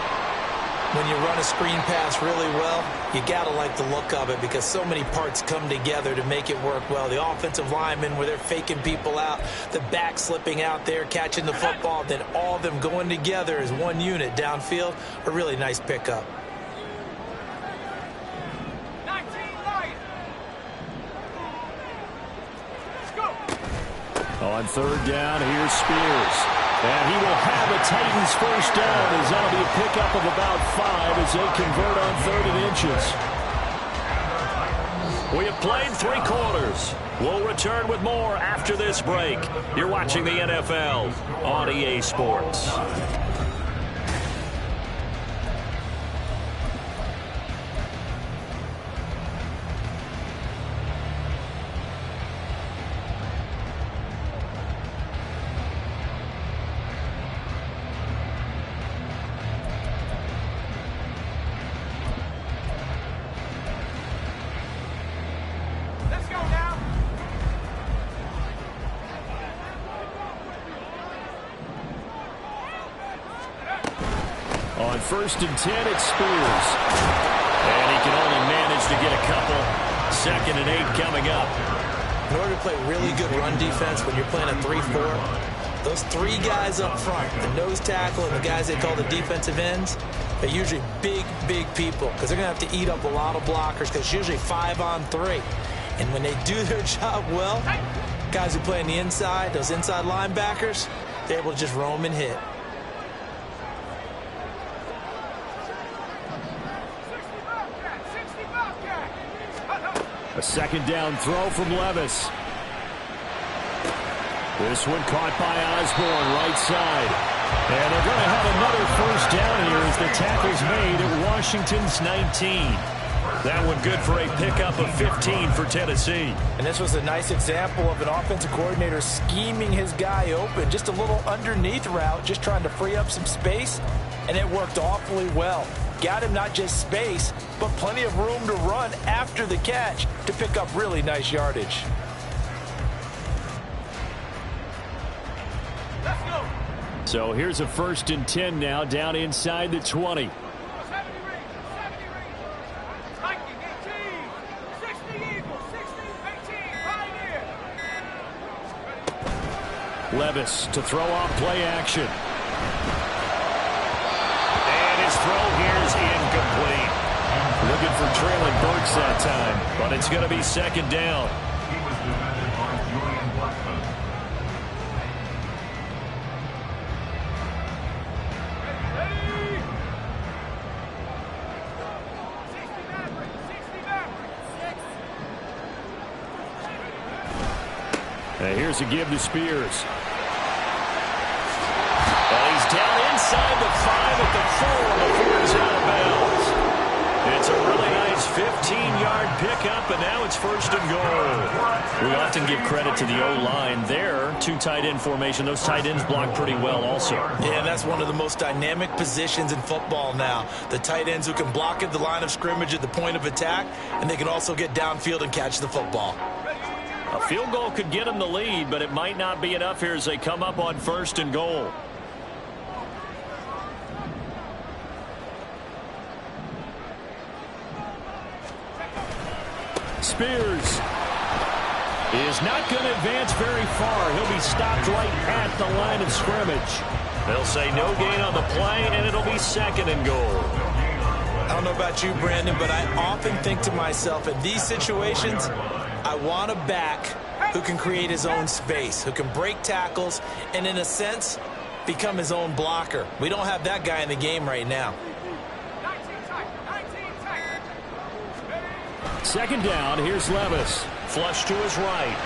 When you run a screen pass really well, you got to like the look of it because so many parts come together to make it work well. The offensive linemen, where they're faking people out, the back slipping out there, catching the football, then all of them going together as one unit downfield, a really nice pickup. On third down, here's Spears. And he will have a Titans first down as that'll be a pickup of about 5 as they convert on 3rd and inches. We have played 3 quarters. We'll return with more after this break. You're watching the NFL on EA Sports. On 1st and 10, it's Spears. And he can only manage to get a couple. 2nd and 8 coming up. In order to play really good run defense when you're playing a 3-4, those 3 guys up front, the nose tackle and the guys they call the defensive ends, they're usually big, big people because they're going to have to eat up a lot of blockers because it's usually 5 on 3. And when they do their job well, guys who play on the inside, those inside linebackers, they're able to just roam and hit. A 2nd down throw from Levis. This one caught by Osborne, right side. And they're going to have another 1st down here as the tackle's made at Washington's 19. That one good for a pickup of 15 for Tennessee. And this was a nice example of an offensive coordinator scheming his guy open. Just a little underneath route, just trying to free up some space, and it worked awfully well. Got him not just space, but plenty of room to run after the catch to pick up really nice yardage. Let's go. So here's a 1st and 10 now, down inside the 20. Levis to throw off play action. And his throw here is incomplete. Looking for Traylon Burks that time, but it's going to be 2nd down. He was defended by Julian Blackman. And here's a give to Spears. And he's down inside the 5 at the 4 before he's out of bounds. It's a really nice 15-yard pickup, and now it's 1st and goal. We often give credit to the O-line there. 2 tight end formation. Those tight ends block pretty well also. Yeah, and that's one of the most dynamic positions in football now. The tight ends who can block at the line of scrimmage at the point of attack, and they can also get downfield and catch the football. A field goal could get them the lead, but it might not be enough here as they come up on 1st and goal. Spears is not going to advance very far. He'll be stopped right at the line of scrimmage. They'll say no gain on the play, and it'll be 2nd and goal. I don't know about you, Brandon, but I often think to myself, in these situations, I want a back who can create his own space, who can break tackles, and in a sense, become his own blocker. We don't have that guy in the game right now. 2nd down, here's Levis. Flush to his right.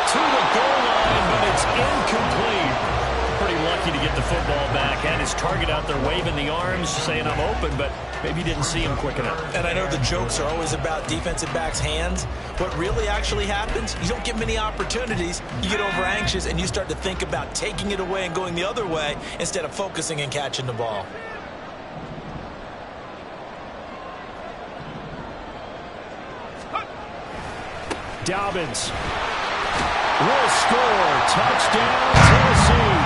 To the goal line, but it's incomplete. Pretty lucky to get the football back. Had his target out there waving the arms, saying I'm open, but maybe didn't see him quick enough. And I know the jokes are always about defensive backs' hands. What really actually happens, you don't get many opportunities. You get over anxious, and you start to think about taking it away and going the other way instead of focusing and catching the ball. Dobbins will score. Touchdown, Tennessee.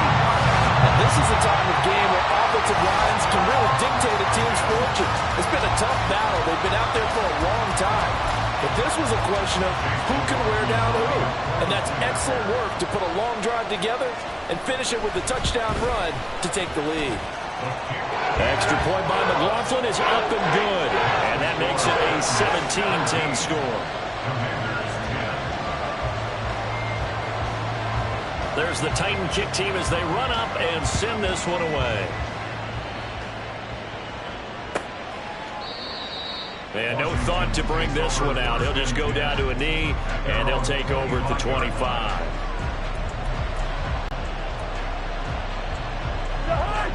And this is a time of game where offensive lines can really dictate a team's fortune. It's been a tough battle. They've been out there for a long time. But this was a question of who can wear down who. And that's excellent work to put a long drive together and finish it with a touchdown run to take the lead. Extra point by McLaughlin is up and good. And that makes it a 17-10 score. There's the Titan kick team as they run up and send this one away. And no thought to bring this one out. He'll just go down to a knee, and they'll take over at the 25.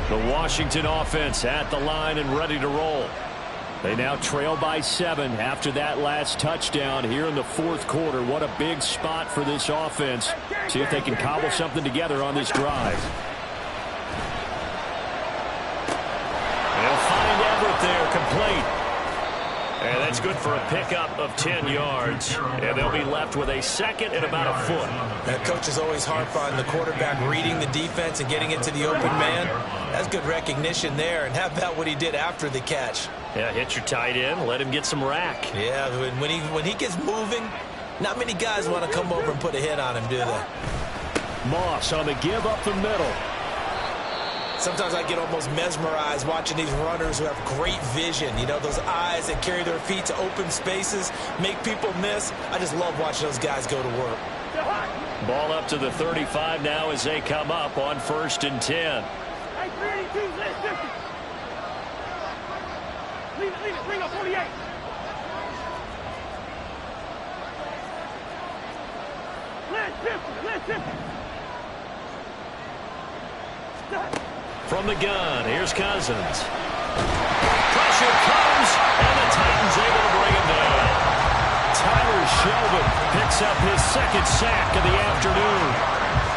The Washington offense at the line and ready to roll. They now trail by 7 after that last touchdown here in the fourth quarter. What a big spot for this offense. See if they can cobble something together on this drive. They'll find Everett there, complete. And that's good for a pickup of 10 yards. And they'll be left with a second and about a foot. That coach is always harp on the quarterback reading the defense and getting it to the open man. That's good recognition there. And how about what he did after the catch? Yeah, hit your tight end, let him get some rack. Yeah, when he gets moving, not many guys want to come over and put a hit on him, do they? Moss on the give up the middle. Sometimes I get almost mesmerized watching these runners who have great vision. You know, those eyes that carry their feet to open spaces, make people miss. I just love watching those guys go to work. Ball up to the 35 now as they come up on 1st and 10. Leave it, bring up 48. Let's 50. From the gun, here's Cousins. Pressure comes, and the Titans able to bring him down. Tyler Shelvin picks up his second sack of the afternoon.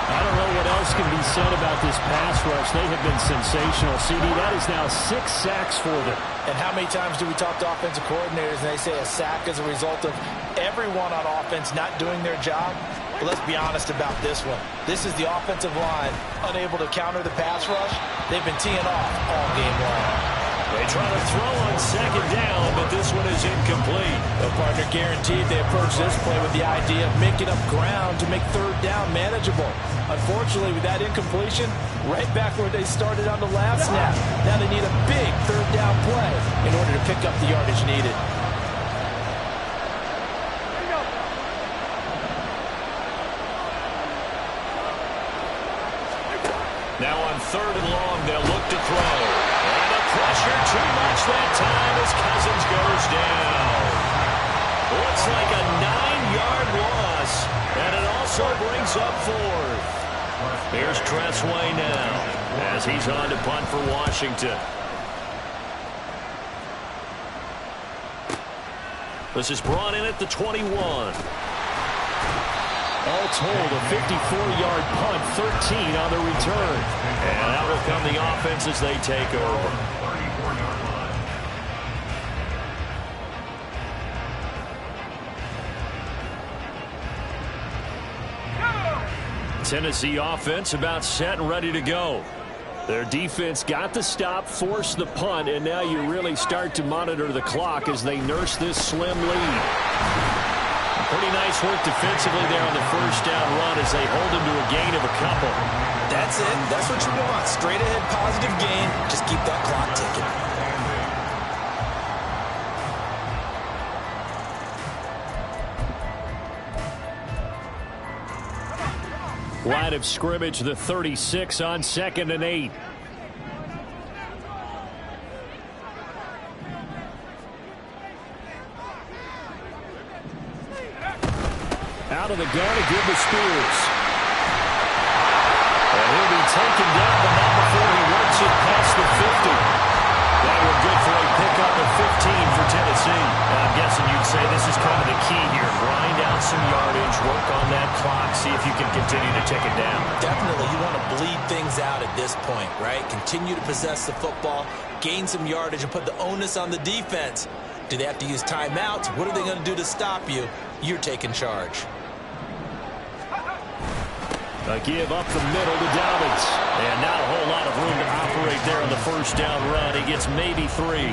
I don't know what else can be said about this pass rush. They have been sensational. CD, that is now 6 sacks for them. And how many times do we talk to offensive coordinators and they say a sack is a result of everyone on offense not doing their job? But let's be honest about this one. This is the offensive line unable to counter the pass rush. They've been teeing off all game long. They try to throw on second down, but this one is incomplete. The partner guaranteed they approach this play with the idea of making up ground to make third down manageable. Unfortunately, with that incompletion, right back where they started on the last snap. Now they need a big third down play in order to pick up the yardage needed. Now on 3rd and long, they'll look to throw. And the pressure too much that time as Cousins goes down. Looks like a 9-yard loss, and it also brings up 4th. Here's Tressway now as he's on to punt for Washington. This is brought in at the 21. All told, a 54-yard punt, 13 on the return. And out will come the offense as they take over. 34-yard line. Tennessee offense about set and ready to go. Their defense got the stop, forced the punt, and now you really start to monitor the clock as they nurse this slim lead. Pretty nice work defensively there on the first down run as they hold him to a gain of a couple. That's it. That's what you want. Straight ahead positive gain. Just keep that clock ticking. Line of scrimmage, the 36 on 2nd and 8. Out of the gun to give to Spears. And he'll be taken down, but not before he works it past the 50. They were good for a pickup of 15 for Tennessee. I'm guessing you'd say this is kind of the key here. Grind out some yardage, work on that clock, see if you can continue to tick it down. Definitely, you want to bleed things out at this point, right? Continue to possess the football, gain some yardage, and put the onus on the defense. Do they have to use timeouts? What are they going to do to stop you? You're taking charge. A give up the middle to Dobbins. And not a whole lot of room to operate there on the first down run. He gets maybe 3.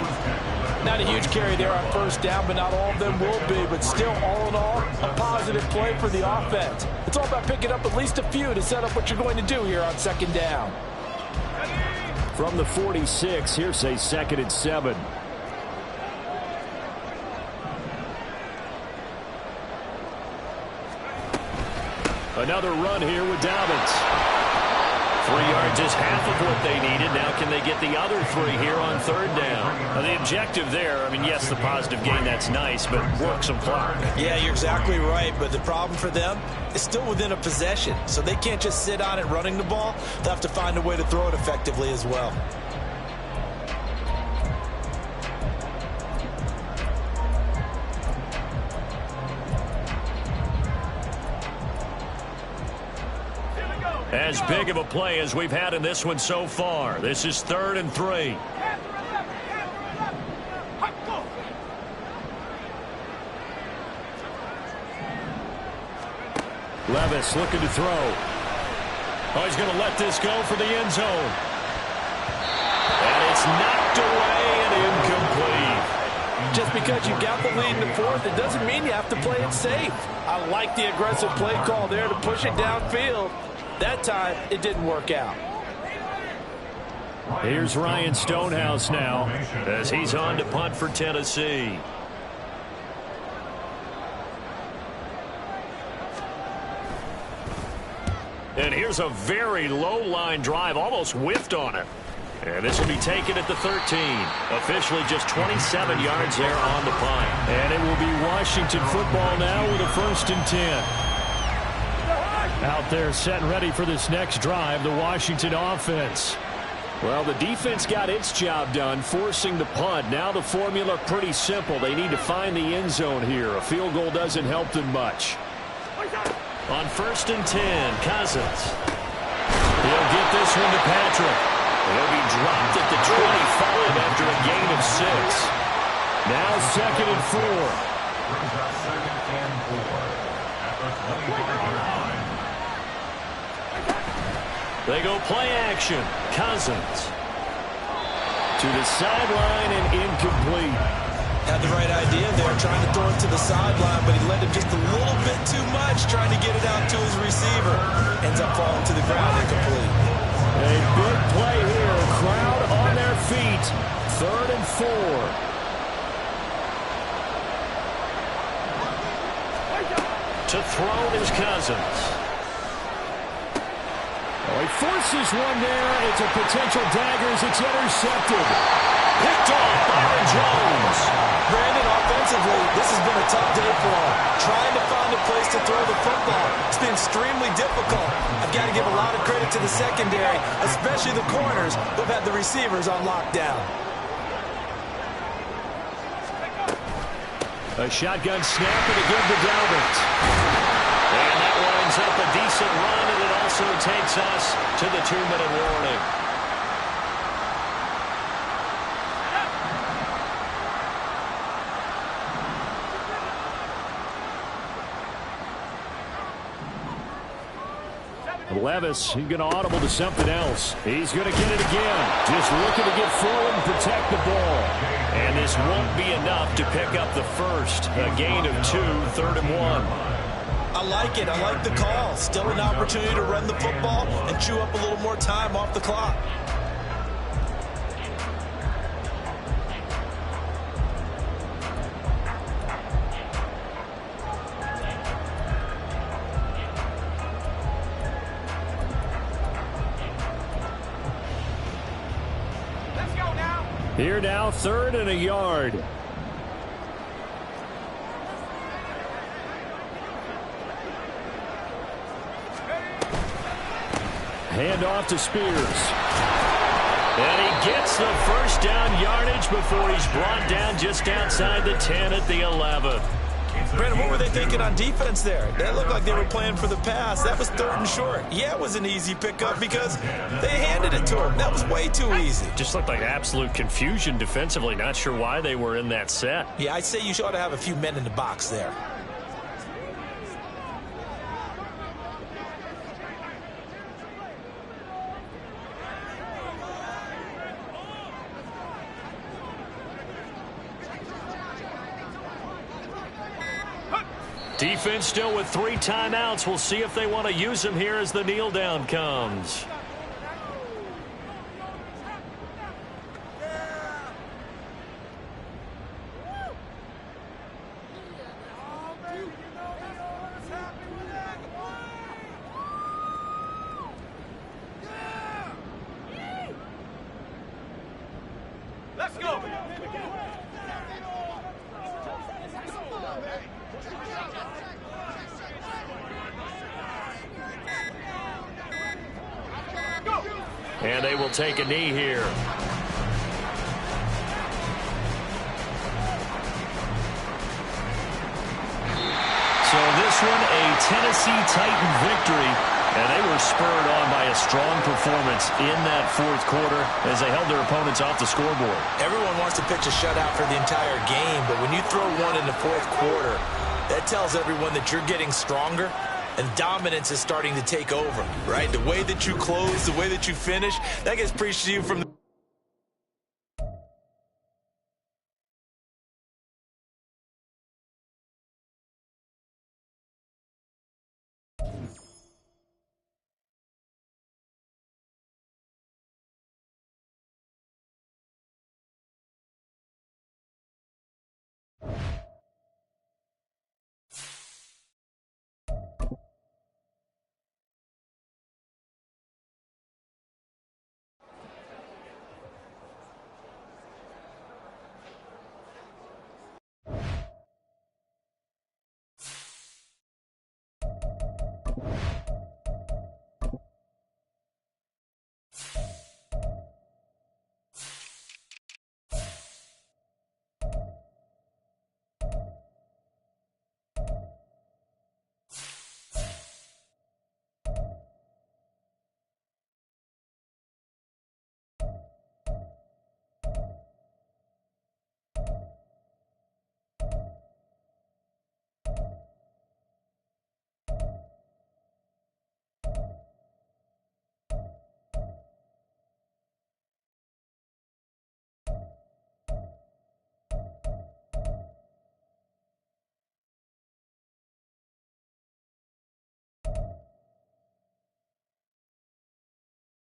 Not a huge carry there on first down, but not all of them will be. But still, all in all, a positive play for the offense. It's all about picking up at least a few to set up what you're going to do here on second down. From the 46, here's a 2nd and 7. Another run here with Dobbins. 3 yards is half of what they needed. Now can they get the other 3 here on third down? Now, the objective there, I mean, yes, the positive gain, that's nice, but work some clock. Yeah, you're exactly right, but the problem for them is still within a possession, so they can't just sit on it running the ball. They'll have to find a way to throw it effectively as well. As big of a play as we've had in this one so far. This is 3rd and 3. Levis looking to throw. Oh, he's going to let this go for the end zone. And it's knocked away and incomplete. Just because you got the lead in the 4th, it doesn't mean you have to play it safe. I like the aggressive play call there to push it downfield. That time, it didn't work out. Here's Ryan Stonehouse now as he's on to punt for Tennessee. And here's a very low-line drive, almost whiffed on it. And this will be taken at the 13. Officially just 27 yards there on the punt. And it will be Washington football now with a 1st and 10. Out there set and ready for this next drive, the Washington offense. Well, the defense got its job done, forcing the punt. Now the formula pretty simple. They need to find the end zone here. A field goal doesn't help them much. On 1st and 10, Cousins. He'll get this one to Patrick. He'll be dropped at the 25 after a gain of 6. Now 2nd and 4. Brings up 2nd and 4 at the 23-yard line. They go play action. Cousins to the sideline and incomplete. Had the right idea there, trying to throw it to the sideline, but he led him just a little bit too much, trying to get it out to his receiver. Ends up falling to the ground incomplete. A big play here. Crowd on their feet. 3rd and 4. To throw is Cousins. Oh, he forces one there. It's a potential dagger as it's intercepted. Picked off Byron Jones. Brandon, offensively, this has been a tough day for him. Trying to find a place to throw the football. It's been extremely difficult. I've got to give a lot of credit to the secondary, especially the corners who've had the receivers on lockdown. A shotgun snap and again to Dalvin. And that winds up a decent run, and it also takes us to the 2-minute warning. Levis, he's going to audible to something else. He's going to get it again. Just looking to get forward and protect the ball. And this won't be enough to pick up the first. A gain of 2, 3rd and 1. I like it. I like the call. Still an opportunity to run the football and chew up a little more time off the clock. Here now, 3rd and a yard. Hand off to Spears. And he gets the first down yardage before he's brought down just outside the 10 at the 11th. Brandon, what were they thinking on defense there? That looked like they were playing for the pass. That was 3rd and short. Yeah, it was an easy pickup because they handed it to him. That was way too easy. Just looked like absolute confusion defensively. Not sure why they were in that set. Yeah, I'd say you ought to have a few men in the box there. Defense still with 3 timeouts. We'll see if they want to use them here as the kneel down comes. And they will take a knee here. So this one, a Tennessee Titan victory. And they were spurred on by a strong performance in that fourth quarter as they held their opponents off the scoreboard. Everyone wants to pitch a shutout for the entire game, but when you throw one in the fourth quarter, that tells everyone that you're getting stronger and dominance is starting to take over, right? The way that you close, the way that you finish, that gets preached to you from the